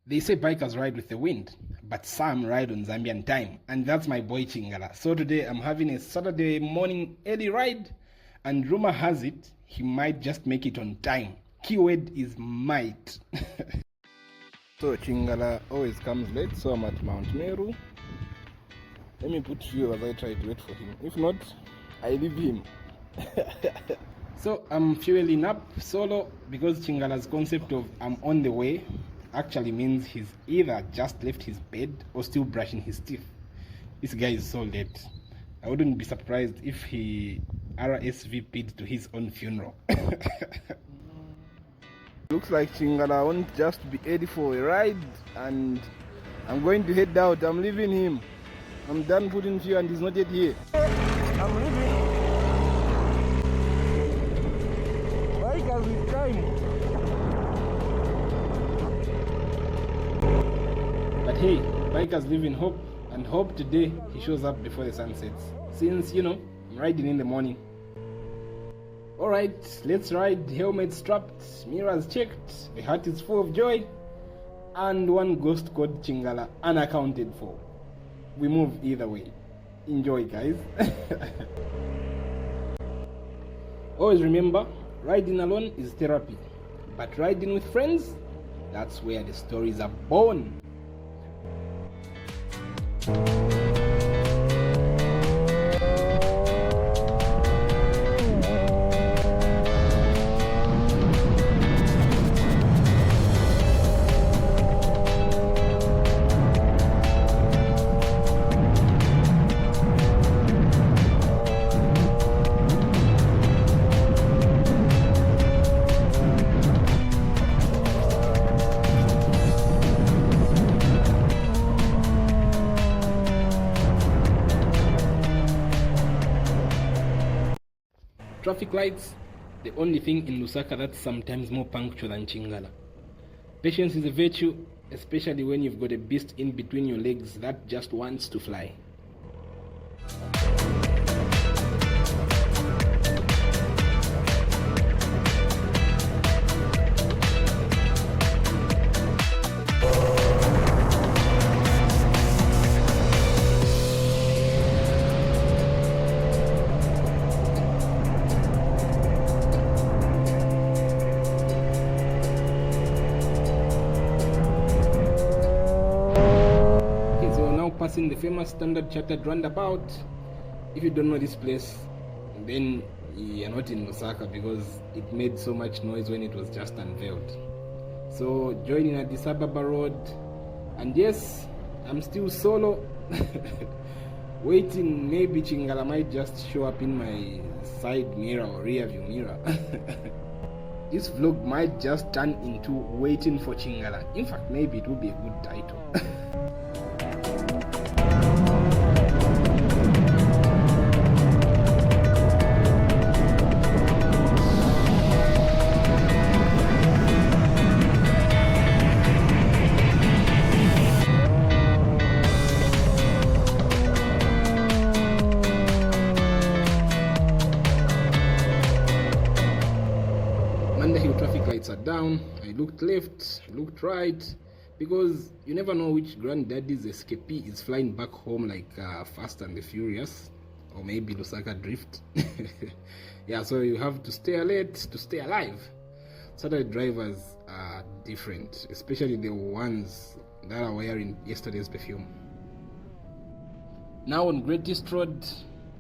They say bikers ride with the wind, but some ride on Zambian time, and that's my boy Chingala. So today I'm having a Saturday morning early ride, and rumor has it he might just make it on time. Keyword is might. So Chingala always comes late, so I'm at Mount Meru. Let me put fuel as I try to wait for him. If not, I leave him. So I'm fueling up solo because Chingala's concept of I'm on the way actually means he's either just left his bed or still brushing his teeth. This guy is so late. I wouldn't be surprised if he RSVP'd to his own funeral. Looks like Chingala won't just be ready for a ride, and I'm going to head out. I'm leaving him. I'm done putting fuel and he's not yet here. I'm leaving. Bikers with time. But hey, bikers live in hope, and hope today he shows up before the sun sets. Since, I'm riding in the morning. Alright, let's ride. Helmet strapped, mirrors checked, the heart is full of joy, and one ghost called Chingala unaccounted for. We move either way. Enjoy, guys. Always remember, riding alone is therapy, but riding with friends, that's where the stories are born. Traffic lights, the only thing in Lusaka that's sometimes more punctual than Chingala. Patience is a virtue, especially when you've got a beast in between your legs that just wants to fly. Passing the famous Standard Chartered roundabout. If you don't know this place, then you're not in Lusaka because it made so much noise when it was just unveiled. So joining at Addis Ababa Road, and yes, I'm still solo. Waiting, maybe Chingala might just show up in my side mirror or rear view mirror. This vlog might just turn into waiting for Chingala. In fact, maybe it would be a good title. Traffic lights are down. I looked left, looked right, because you never know which granddaddy's escapee is flying back home like Fast and the Furious, or maybe Lusaka Drift. Yeah, so you have to stay alert to stay alive. Saturday drivers are different, especially the ones that are wearing yesterday's perfume. Now on Greatest Road,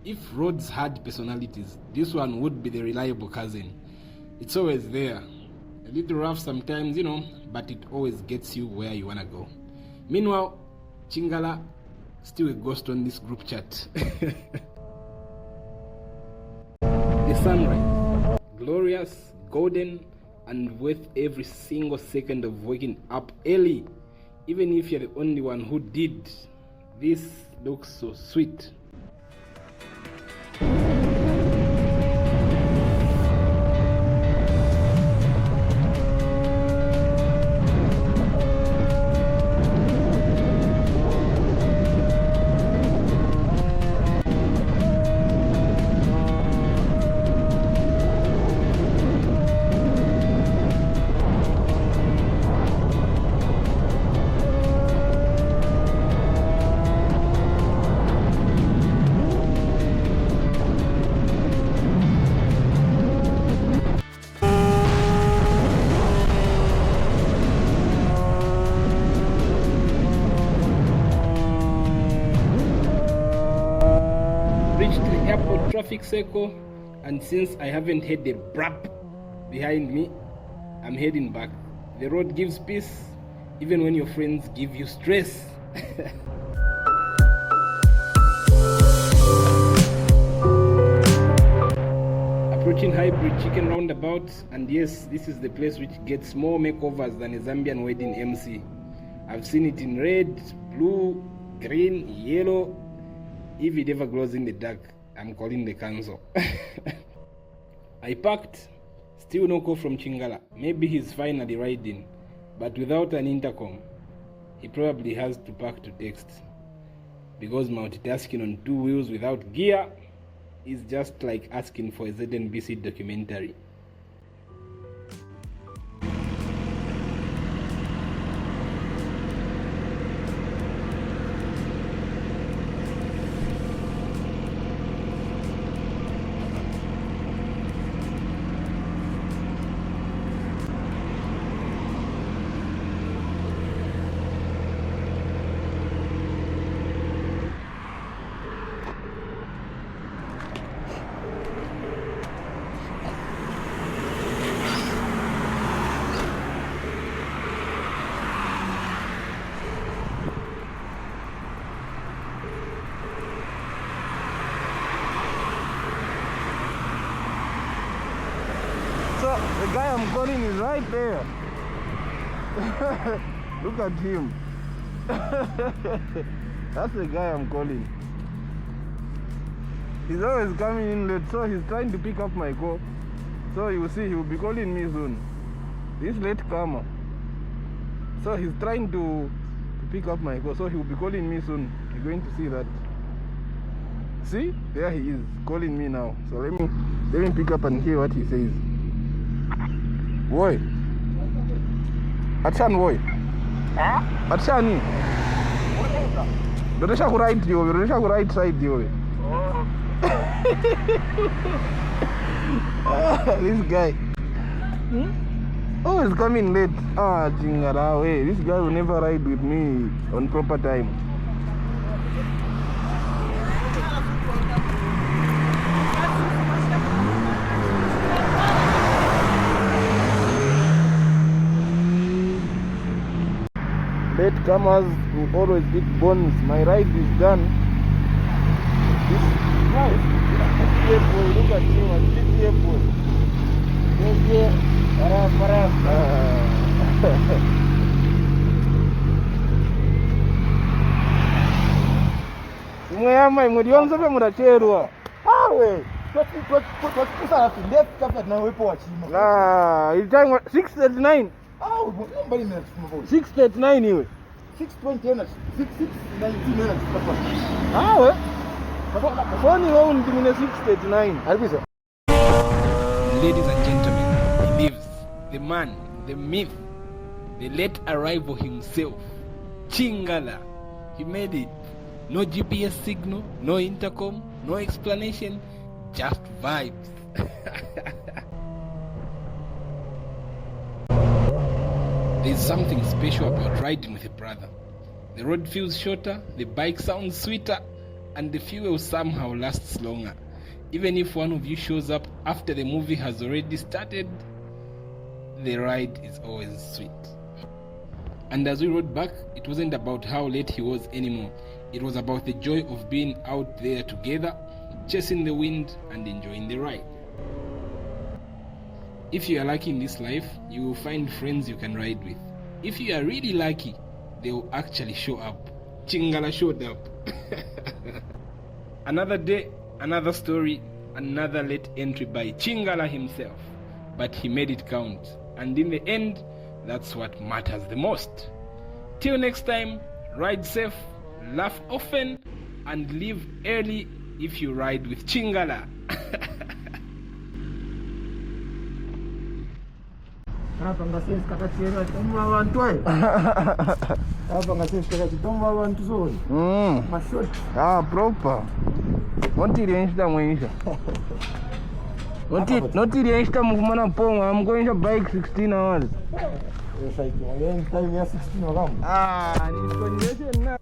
if roads had personalities, this one would be the reliable cousin. It's always there. A little rough sometimes, but it always gets you where you want to go. Meanwhile, Chingala, still a ghost on this group chat. The sunrise, glorious, golden, and worth every single second of waking up early. Even if you're the only one who did, this looks so sweet. reached the airport traffic circle, and since I haven't had the brap behind me, I'm heading back. The road gives peace even when your friends give you stress. Approaching Hybrid Chicken Roundabout, and yes, this is the place which gets more makeovers than a Zambian wedding MC. I've seen it in red, blue, green, yellow. If it ever glows in the dark, I'm calling the council. I parked, still no call from Chingala. Maybe he's finally riding, but without an intercom. He probably has to park to text, because multitasking on 2 wheels without gear is just like asking for a ZNBC documentary. The guy I'm calling is right there. Look at him. That's the guy I'm calling. He's always coming in late, so he's trying to pick up my call. So you will see, he will be calling me soon. This late comer. So he's trying to pick up my call, so he will be calling me soon. You're going to see that. See? There he is, calling me now. So let me pick up and hear what he says. Boy. Achan boy. Huh? Achani. Doresha ku right yo, doresha ku right side yo. This guy. Oh, he's coming late. Ah, Chingala, way. This guy will never ride with me on proper time. Latecomers will always eat bones. My ride is done. This nice. Look at him, a big apple. Mwema mudionza pe mudacherwa. Awe. Tukusa left after na wepo wachima. Ah, it's time 6:39. Oh, mbali na tumo. 6:39 iwe. 6:20 6:19 minutes papa. Ah we. Phone wao ndimine 6:39. Alibisa. Ladies and gentlemen, he lives, the man, the myth, the late arrival himself, Chingala. He made it. No GPS signal, no intercom, no explanation, just vibes. There's something special about riding with a brother. The road feels shorter, the bike sounds sweeter, and the fuel somehow lasts longer. Even if one of you shows up after the movie has already started, the ride is always sweet. And as we rode back, it wasn't about how late he was anymore. It was about the joy of being out there together, chasing the wind and enjoying the ride. If you are lucky in this life, you will find friends you can ride with. If you are really lucky, they will actually show up. Chingala showed up. Another day, another story, another late entry by Chingala himself. But he made it count. And in the end, that's what matters the most. Till next time, ride safe, laugh often, and leave early if you ride with Chingala. Hapa ngasensi kakachiera tomwa abantu ayi. Hapa ngasensi kakachitomwa abantu zoni. Mashoti. Ah, proper. Notiriensta mweisha. Notiriensta mukumana ponga, I'm going to bike 16 hours. Yes, I do. Time ya 16 hours. Ah, ni condition na.